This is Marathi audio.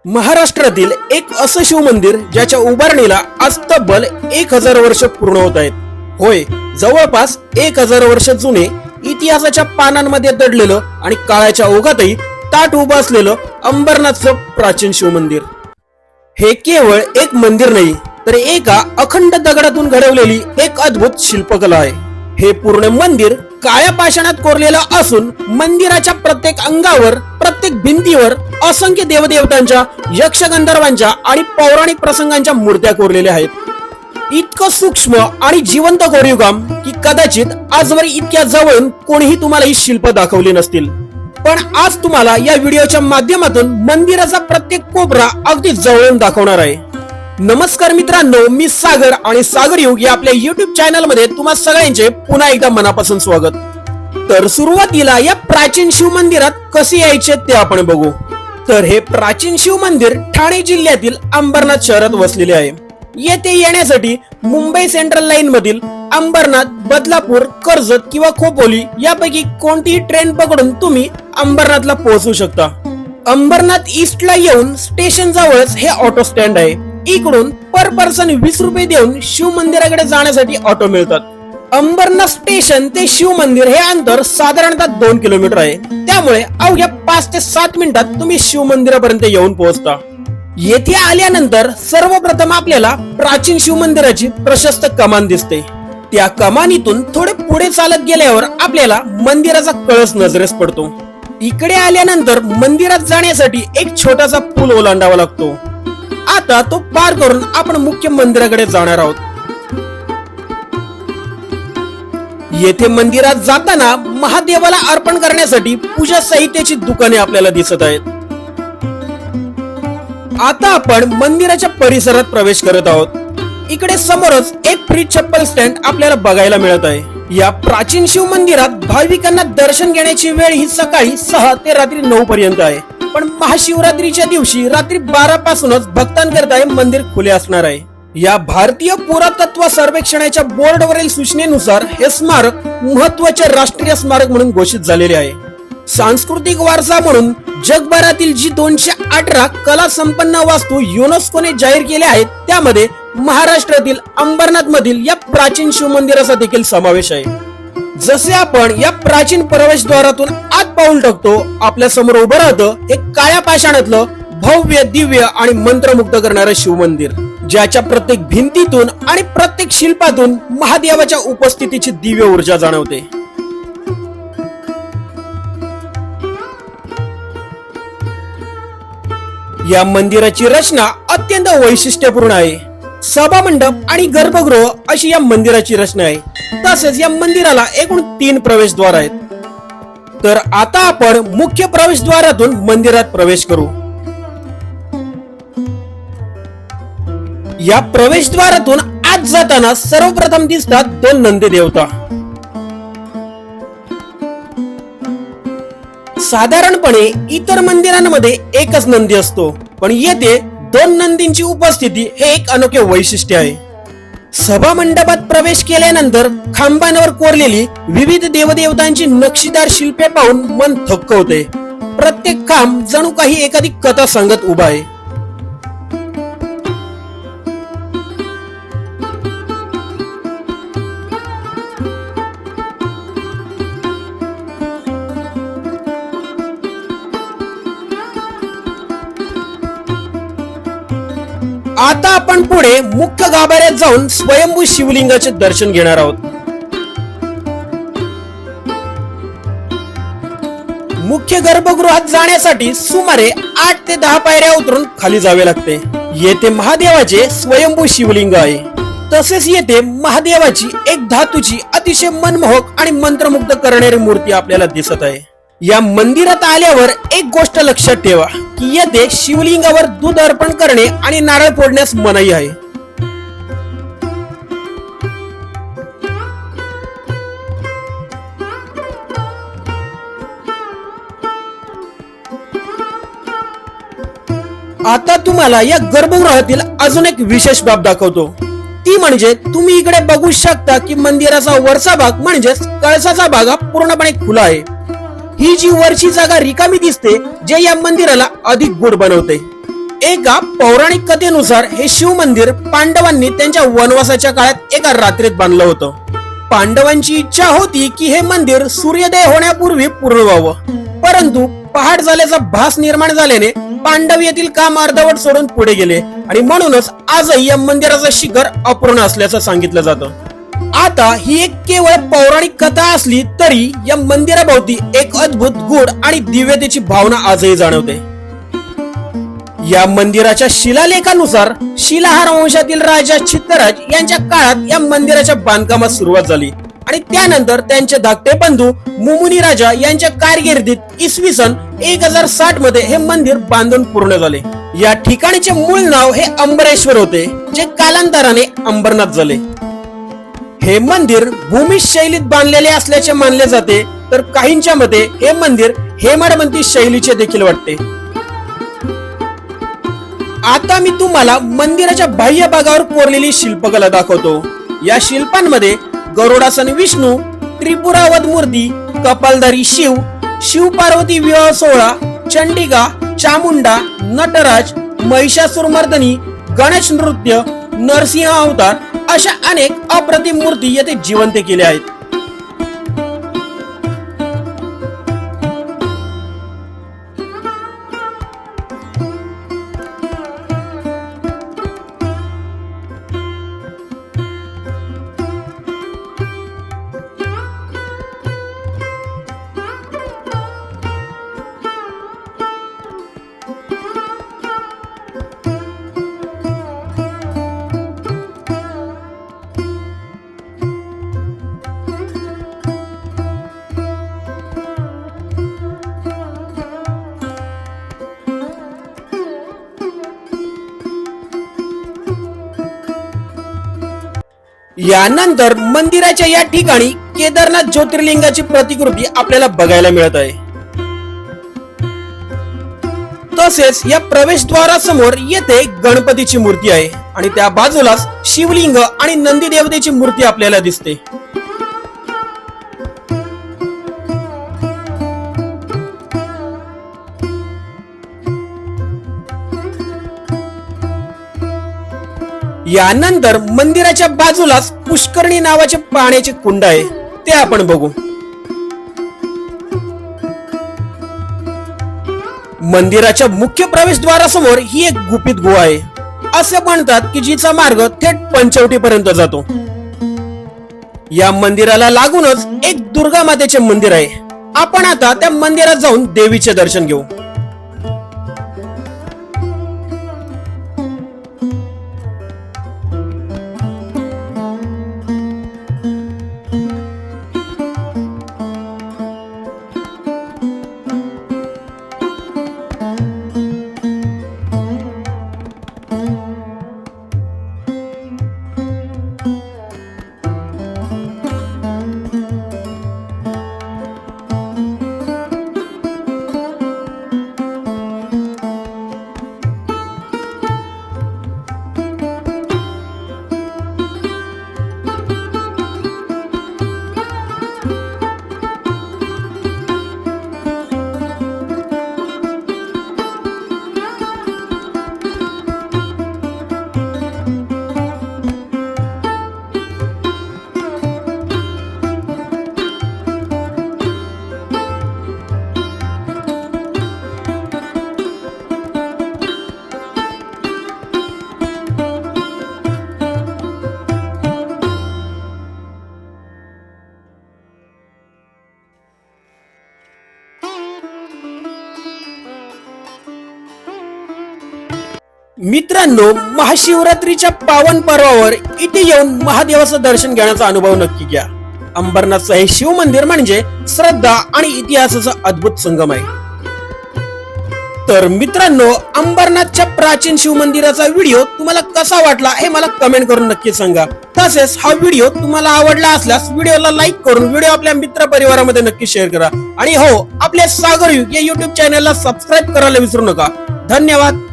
महाराष्ट्रातील एक असं शिवमंदिर ज्याच्या उभारणीला आज तब्बल 1000 वर्ष पूर्ण होत आहेत. होय, जवळपास 1000 वर्ष जुने, इतिहासाच्या पानांमध्ये दडलेलं आणि काळाच्या ओघातही ताठ उभं असलेलं अंबरनाथचं प्राचीन शिवमंदिर. हे केवळ एक मंदिर नाही, तर एका अखंड दगडातून घडवलेली एक अद्भुत शिल्पकला आहे. हे पूर्ण मंदिर काळ्या पाषाणात कोरलेलं असून मंदिराच्या प्रत्येक अंगावर, प्रत्येक भिंतीवर असंख्य देवदेवतांच्या, यक्षगंधर्वांच्या आणि पौराणिक प्रसंगांच्या मूर्त्या कोरलेल्या आहेत. इतकं सूक्ष्म आणि जिवंत कोरीवकाम की कदाचित आजवर इतक्या जवळून कोणीही तुम्हाला ही शिल्प दाखवली नसतील. पण आज तुम्हाला या व्हिडिओच्या माध्यमातून मंदिराचा प्रत्येक कोपरा अगदी जवळून दाखवणार आहे. नमस्कार मित्रांनो, मी सागर आणि सागर युग या आपल्या युट्यूब चॅनल मध्ये तुम्हा सगळ्यांचे पुन्हा एकदा मनापासून स्वागत. तर सुरुवातीला या प्राचीन शिव मंदिरात कसे यायचे ते आपण बघू. तर हे प्राचीन शिव मंदिर ठाणे जिल्ह्यातील अंबरनाथ शहरात वसलेले आहे. येथे येण्यासाठी मुंबई सेंट्रल लाईन मधील अंबरनाथ, बदलापूर, कर्जत किंवा खोपोली यापैकी कोणतीही ट्रेन पकडून तुम्ही अंबरनाथला पोहोचू शकता. अंबरनाथ ईस्टला येऊन स्टेशन जवळच हे ऑटो स्टँड आहे. इकडून पर पर्सन 20 रुपये देऊन शिव मंदिराकडे जाण्यासाठी ऑटो मिळतात. अंबरनाथ स्टेशन ते शिव मंदिर हे अंतर साधारणतः 2 किलोमीटर आहे. त्यामुळे अवघ्या 5 ते 7 मिनिटात तुम्ही शिव मंदिरापर्यंत येऊन पोहोचता. येथे आल्यानंतर सर्वप्रथम आपल्याला प्राचीन शिव मंदिराची प्रशस्त कमान दिसते. त्या कमानीतून थोडे पुढे चालत गेल्यावर आपल्याला मंदिराचा कळस नजरेस पडतो. इकडे आल्यानंतर मंदिरात जाण्यासाठी एक छोटासा पूल ओलांडावा लागतो. आता तो पार करून आपण मुख्य मंदिराकडे जाणार आहोत. येथे मंदिरात जाताना महादेवाला अर्पण करण्यासाठी पूजा साहित्याची दुकाने आपल्याला दिसत आहेत. आता आपण मंदिराच्या परिसरात प्रवेश करत आहोत. इकडे समोरच एक फ्री चप्पल स्टँड आपल्याला बघायला मिळत आहे. या प्राचीन शिव मंदिरात भाविकांना दर्शन घेण्याची वेळ ही सकाळी 6 ते रात्री 9 पर्यंत आहे. पण महाशिवरात्रीच्या दिवशी रात्री 12 पासूनच भक्तांकरता हे मंदिर खुले असणार आहे. या भारतीय पुरातत्व सर्वेक्षणाच्या बोर्डवरील सूचनेनुसार हे स्मारक महत्त्वाचे राष्ट्रीय स्मारक म्हणून घोषित झालेले आहे. सांस्कृतिक वारसा म्हणून जगभरातील जी 218 कला संपन्न वास्तू युनेस्कोने जाहीर केल्या आहेत, त्यामध्ये महाराष्ट्रातील अंबरनाथ मधील या प्राचीन शिव मंदिराचा देखील समावेश आहे. जसे आपण या प्राचीन प्रवेशद्वारातून आत पाऊल टाकतो, आपल्या समोर उभं राहतं हे काळ्या पाषाणातलं भव्य, दिव्य आणि मंत्रमुग्ध करणारं शिव मंदिर, ज्याच्या प्रत्येक भिंतीतून आणि प्रत्येक शिल्पातून महादेवाच्या उपस्थितीची दिव्य ऊर्जा जाणवते. या मंदिराची रचना अत्यंत वैशिष्ट्यपूर्ण आहे. सभा मंडप आणि गर्भगृह अशी या मंदिराची रचना आहे. तसेच या मंदिराला एकूण 3 प्रवेशद्वार आहेत. तर आता आपण मुख्य प्रवेशद्वारातून मंदिरात प्रवेश करू. या प्रवेशद्वारातून आत जाताना सर्वप्रथम दिसतात 2 नंदी देवता. साधारणपणे इतर मंदिरांमध्ये एकच नंदी असतो, पण येथे 2 नंदींची उपस्थिती हे एक अनोखे वैशिष्ट्य आहे. सभा मंडपात प्रवेश केल्यानंतर खांबांवर कोरलेली विविध देवदेवतांची नक्षीदार शिल्पे पाहून मन थक्क होते. प्रत्येक खांब जणू काही एखादी कथा सांगत उभा आहे. आता आपण पुढे मुख्य गाभाऱ्यात जाऊन स्वयंभू शिवलिंगाचे दर्शन घेणार आहोत. मुख्य गर्भगृहात जाण्यासाठी सुमारे 8 ते 10 पायऱ्या उतरून खाली जावे लागते. येथे महादेवाचे स्वयंभू शिवलिंग आहे. तसेच येथे महादेवाची एक धातूची अतिशय मनमोहक आणि मंत्रमुग्ध करणारी मूर्ती आपल्याला दिसत आहे. या मंदिरात आल्यावर एक गोष्ट लक्षात ठेवा की येथे शिवलिंगावर दूध अर्पण करणे आणि नारळ फोडण्यास मनाई आहे. आता तुम्हाला या गर्भगृहातील अजून एक विशेष बाब दाखवतो. ती म्हणजे तुम्ही इकडे बघू शकता की मंदिराचा वरचा भाग म्हणजेच कळसाचा भाग हा पूर्णपणे खुला आहे. ही जी वरची जागा रिकामी दिसते, जे या मंदिराला अधिक गोड बनवते. एका पौराणिक कथेनुसार हे शिव मंदिर पांडवांनी त्यांच्या वनवासाच्या काळात एका रात्रीत बांधलं होतं. पांडवांची इच्छा होती की हे मंदिर सूर्योदय होण्यापूर्वी पूर्ण व्हावं, परंतु पहाट झाल्याचा भास निर्माण झाल्याने पांडव येथील काम अर्धवट सोडून पुढे गेले आणि म्हणूनच आजही या मंदिराचं शिखर अपूर्ण असल्याचं सांगितलं जातं. आता ही एक केवळ पौराणिक कथा असली तरी या मंदिराभोवती एक अद्भुत गूढ आणि दिव्यतेची भावना आजही जाणवते. या मंदिराच्या शिलालेखानुसार शिलाहार वंशातील राजा चित्तराज यांच्या काळात या मंदिराच्या बांधकामास सुरुवात झाली आणि त्यानंतर त्यांचे धाकटे बंधू मुमुनी राजा यांच्या कारकिर्दीत इसवी सन 1060 मध्ये हे मंदिर बांधून पूर्ण झाले. या ठिकाणीचे मूळ नाव हे अंबरेश्वर होते, जे कालांतराने अंबरनाथ झाले. हे मंदिर भूमी शैलीत बांधलेले असल्याचे मानले जाते, तर काहींच्या मते हे मंदिर हेमाडपंथी शैलीचे देखील वाटते. आता मी तुम्हाला मंदिराच्या बाह्य भागावर कोरलेली शिल्पकला दाखवतो. या शिल्पांमध्ये गरुडासन विष्णू, त्रिपुरावध मूर्ती, कपालधारी शिव, शिव पार्वती विवाह सोहळा, चंडिका, चामुंडा, नटराज, महिषासुरमर्दिनी, गणेश नृत्य, नरसिंह अवतार अशा अनेक अप्रतिम मूर्ती येथे जिवंत केल्या आहेत. यानंतर मंदिराच्या या ठिकाणी केदारनाथ ज्योतिर्लिंगाची प्रतिकृती आपल्याला बघायला मिळत आहे. तसेच या प्रवेशद्वारासमोर येथे गणपतीची मूर्ती आहे आणि त्या बाजूलाच शिवलिंग आणि नंदी देवतेची मूर्ती आपल्याला दिसते. यानंतर मंदिराच्या बाजूलाच पुष्करणी नावाचे पाण्याचे कुंड आहे, ते आपण बघू. मंदिराच्या मुख्य प्रवेशद्वारासमोर ही एक गुपित गुहा आहे. असे म्हणतात की जिचा मार्ग थेट पंचवटी पर्यंत जातो. या मंदिराला लागूनच एक दुर्गा मातेचे मंदिर आहे. आपण आता त्या मंदिरात जाऊन देवीचे दर्शन घेऊ. मित्रांनो, महाशिवरात्रीच्या पावन पर्वावर इथे येऊन महादेवाचं दर्शन घेण्याचा अनुभव नक्की घ्या. अंबरनाथचं हे शिव मंदिर म्हणजे श्रद्धा आणि इतिहासाचा अद्भुत संगम आहे. तर मित्रांनो, अंबरनाथच्या प्राचीन शिव मंदिराचा व्हिडिओ तुम्हाला कसा वाटला हे मला कमेंट करून नक्की सांगा. तसेच हा व्हिडिओ तुम्हाला आवडला असल्यास व्हिडिओला लाईक करून व्हिडिओ आपल्या मित्र परिवारामध्ये नक्की शेअर करा. आणि हो, आपल्या सागर युग या युट्यूब चॅनलला सबस्क्राईब करायला विसरू नका. धन्यवाद.